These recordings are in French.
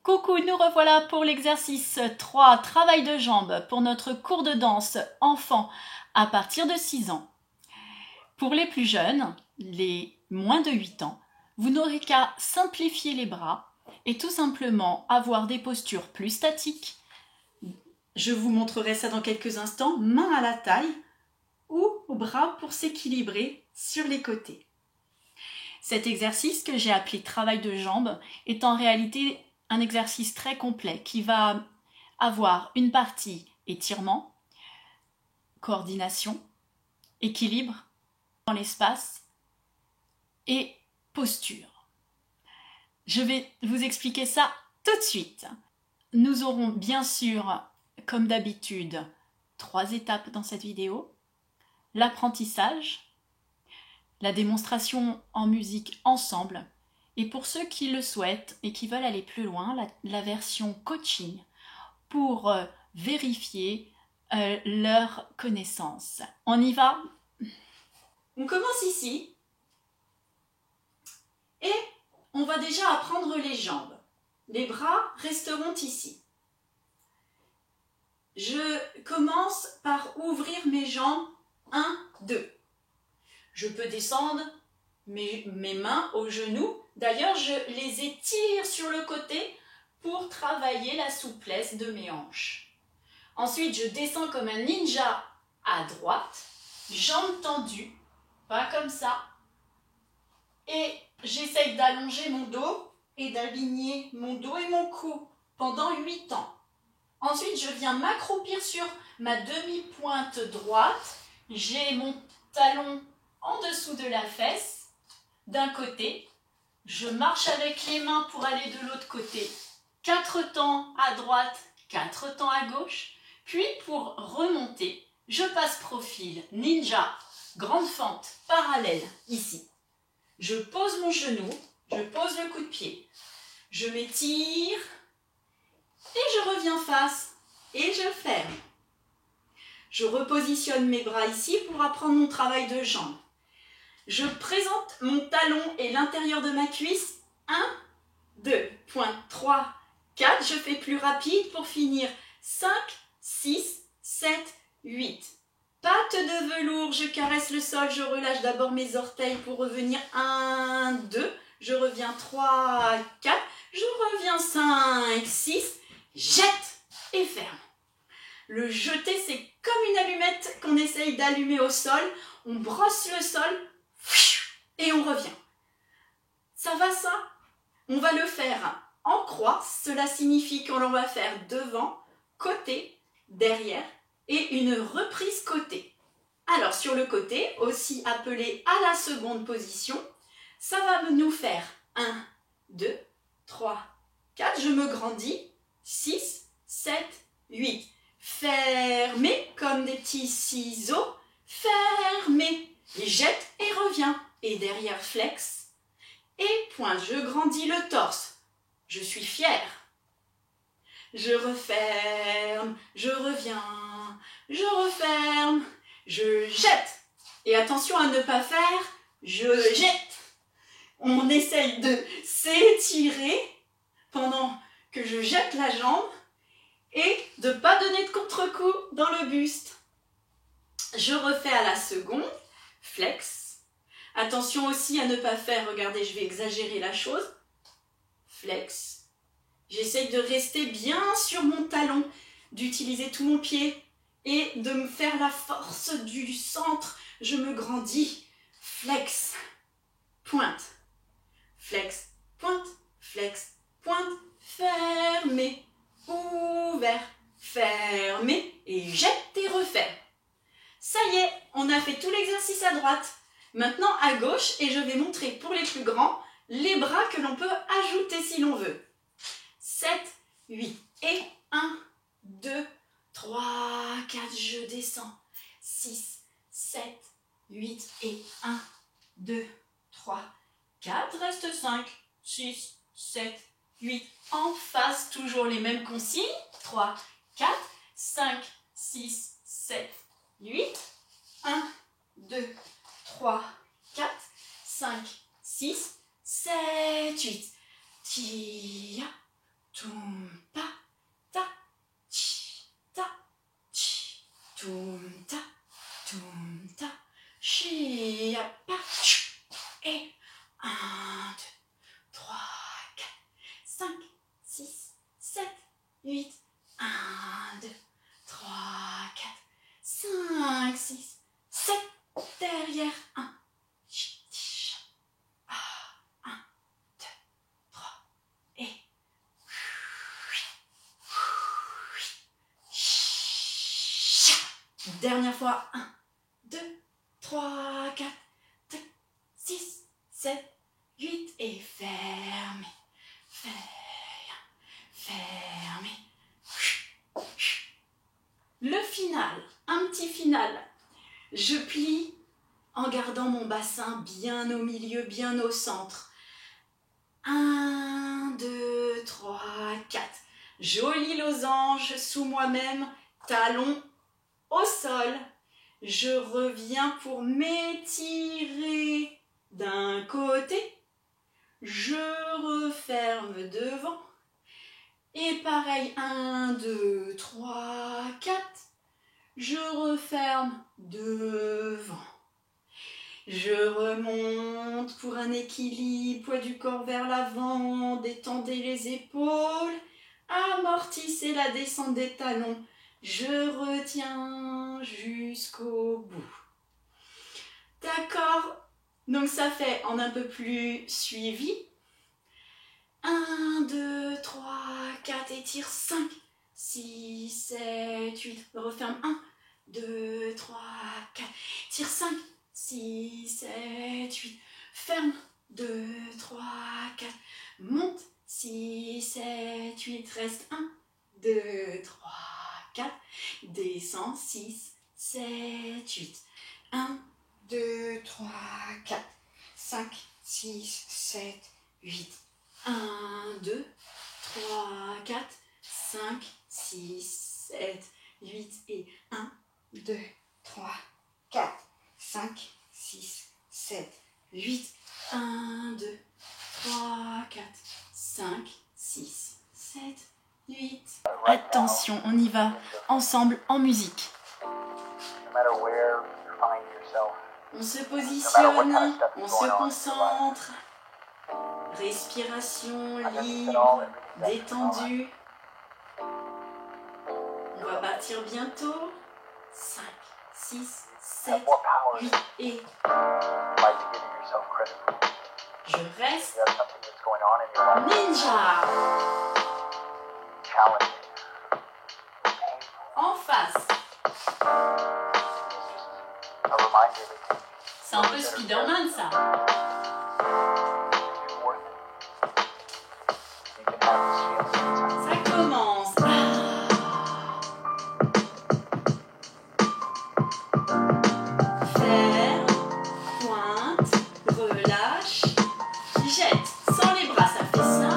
Coucou, nous revoilà pour l'exercice 3, travail de jambes, pour notre cours de danse enfant à partir de 6 ans. Pour les plus jeunes, les moins de 8 ans, vous n'aurez qu'à simplifier les bras et tout simplement avoir des postures plus statiques. Je vous montrerai ça dans quelques instants, main à la taille ou bras pour s'équilibrer sur les côtés. Cet exercice que j'ai appelé travail de jambes est en réalité un exercice très complet qui va avoir une partie étirement, coordination, équilibre dans l'espace et posture. Je vais vous expliquer ça tout de suite. Nous aurons bien sûr, comme d'habitude, 3 étapes dans cette vidéo. L'apprentissage, la démonstration en musique ensemble, et pour ceux qui le souhaitent et qui veulent aller plus loin, la version coaching pour vérifier leurs connaissances. On y va? On commence ici et on va déjà apprendre les jambes. Les bras resteront ici. Je commence par ouvrir mes jambes 1, 2. Je peux descendre mes mains aux genoux. D'ailleurs, je les étire sur le côté pour travailler la souplesse de mes hanches. Ensuite, je descends comme un ninja à droite, jambes tendues, pas comme ça. Et j'essaye d'allonger mon dos et d'aligner mon dos et mon cou pendant 8 temps. Ensuite, je viens m'accroupir sur ma demi-pointe droite. J'ai mon talon en dessous de la fesse, d'un côté. Je marche avec les mains pour aller de l'autre côté. 4 temps à droite, 4 temps à gauche. Puis pour remonter, je passe profil, ninja, grande fente, parallèle, ici. Je pose mon genou, je pose le coup de pied. Je m'étire et je reviens face et je ferme. Je repositionne mes bras ici pour apprendre mon travail de jambes. Je présente mon talon et l'intérieur de ma cuisse. 1, 2, pointe, 3, 4. Je fais plus rapide pour finir. 5, 6, 7, 8. Patte de velours, je caresse le sol. Je relâche d'abord mes orteils pour revenir. 1, 2. Je reviens 3, 4. Je reviens 5, 6. Jette et ferme. Le jeter, c'est comme une allumette qu'on essaye d'allumer au sol. On brosse le sol. Et on revient. Ça va ça? On va le faire en croix. Cela signifie qu'on va faire devant, côté, derrière et une reprise côté. Alors sur le côté, aussi appelé à la seconde position, ça va nous faire 1, 2, 3, 4. Je me grandis. 6, 7, 8. Fermez comme des petits ciseaux. Fermez. Et jette et reviens. Et derrière, flex. Et pointe. Je grandis le torse. Je suis fière. Je referme. Je reviens. Je referme. Je jette. Et attention à ne pas faire je jette. On essaye de s'étirer pendant que je jette la jambe et de ne pas donner de contre-coup dans le buste. Je refais à la seconde. Flex. Attention aussi à ne pas faire, regardez, je vais exagérer la chose. Flex. J'essaye de rester bien sur mon talon, d'utiliser tout mon pied et de me faire la force du centre. Je me grandis. Flex. Pointe. Flex. Pointe. Flex. Pointe. Fermé. Ouvert. Fermé. Et jette et referme. Ça y est, on a fait tout l'exercice à droite. Maintenant à gauche, et je vais montrer pour les plus grands, les bras que l'on peut ajouter si l'on veut. 7, 8 et 1, 2, 3, 4, je descends. 6, 7, 8 et 1, 2, 3, 4, reste 5, 6, 7, 8. En face, toujours les mêmes consignes. 3, 4, 5, 6, 7, 8. 1, 2, 3, 4, 5, 6, 7, 8. Tia, toum, 5, 6, 7, 8. 1, 2, 3, 4, 5, 6, 7. Derrière. 1. 1, 2, 3. Et. Dernière fois. 1, 2, 3, 4, 5, 6, 7, 8. Et fermez. Fermez. Le final, un petit final. Je plie en gardant mon bassin bien au milieu, bien au centre. 1, 2, 3, 4. Joli losange sous moi-même, talon au sol. Je reviens pour m'étirer d'un côté. Je referme devant. Et pareil, 1, 2, 3, 4. Je referme devant. Je remonte pour un équilibre, poids du corps vers l'avant, détendez les épaules, amortissez la descente des talons. Je retiens jusqu'au bout. D'accord? Donc ça fait en un peu plus suivi. 1, 2, 3, 4, étire 5, 6, 7, 8, referme 1, 2, 3, 4, tire 5, 6, 7, 8, ferme 2, 3, 4, monte 6, 7, 8, reste 1, 2, 3, 4, descend 6, 7, 8, 1, 2, 3, 4, 5, 6, 7, 8, 1, 2, 3, 4, 5, 6, 7, 8 et 1, 2, 3, 4, 5, 6, 7, 8, 1, 2, 3, 4, 5, 6, 7, 8. Attention, on y va, ensemble en musique. On se positionne, on se concentre. Respiration libre, détendue. On va partir bientôt. 5, 6, 7, 8 et... Je reste. Ninja. En face. C'est un peu Spider-Man ça. Ça commence. Ferme, pointe, relâche, jette. Sans les bras, ça fait ça.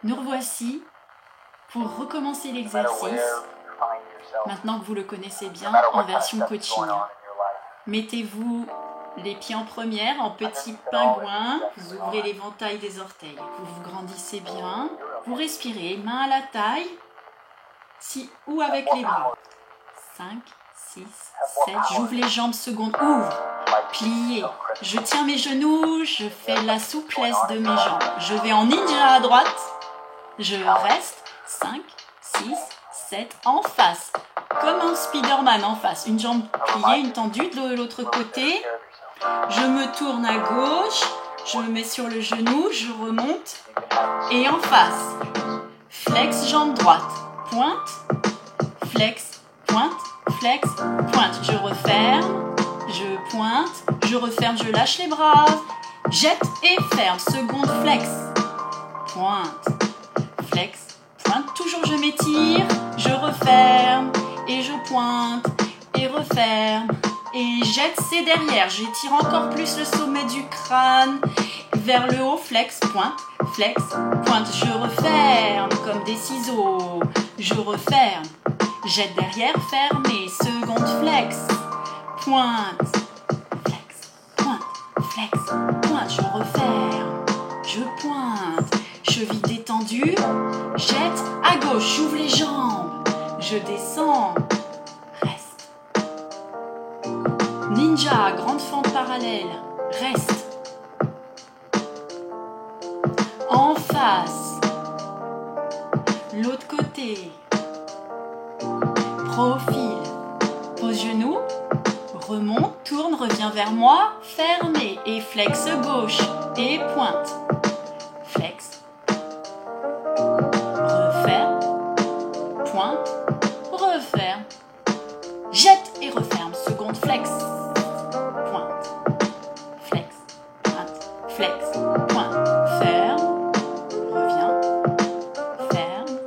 Nous revoici pour recommencer l'exercice, maintenant que vous le connaissez bien, en version coaching. Mettez-vous les pieds en première, en petit pingouin, vous ouvrez l'éventail des orteils, vous vous grandissez bien, vous respirez, main à la taille, ou avec les bras. 5, 6, 7, j'ouvre les jambes secondes, ouvre, plié, je tiens mes genoux, je fais la souplesse de mes jambes, je vais en ninja à droite, je reste, 5, 6, 7, en face, comme un Spider-Man en face, une jambe pliée, une tendue de l'autre côté, je me tourne à gauche, je me mets sur le genou, je remonte, et en face, flex, jambe droite, pointe, flex, pointe, flex, pointe, je referme, je pointe, je referme, je lâche les bras, jette et ferme, seconde flex, pointe, flex, pointe, toujours je m'étire, je referme, et je pointe, et referme, et jette, c'est derrière, j'étire encore plus le sommet du crâne, vers le haut, flex, pointe, je referme, comme des ciseaux, je referme, jette derrière, fermé, seconde flex, pointe, je referme, je pointe, cheville détendue, jette, à gauche, j'ouvre les jambes, je descends, reste. Ninja, grande fente parallèle, reste. En face, l'autre côté, profil, pose genou, remonte, tourne, revient vers moi, fermé, et flex gauche, et pointe, flex, referme, pointe, referme, jette et referme, seconde flex, pointe, flex, pointe, ferme, reviens, ferme,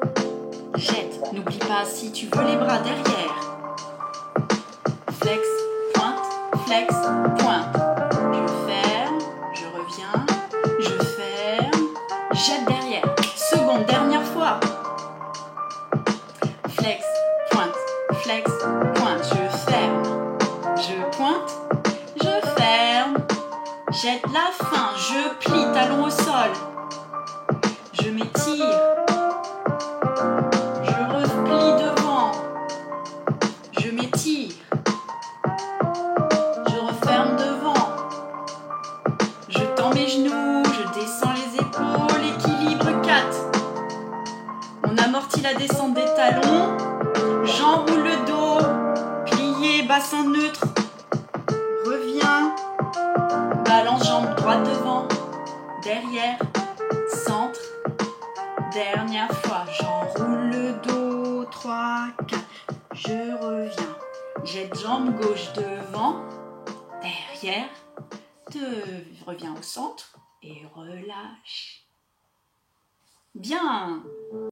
jette, n'oublie pas si tu veux les bras derrière, flex, pointe, je ferme, je reviens, je ferme, jette derrière, seconde, dernière fois, flex, pointe, je ferme, je pointe, je ferme, jette la fin, je plie, talon au sol, je m'étire, je replie devant, je m'étire, je referme devant, je tends mes genoux, je descends les épaules, équilibre 4. On amortit la descente des talons, j'enroule le dos, plié, bassin neutre, reviens, balance jambe droite devant, derrière, centre, dernière fois, j'enroule le dos, 3, 4, je reviens, jette jambe gauche devant, derrière, reviens au centre et relâche. Bien.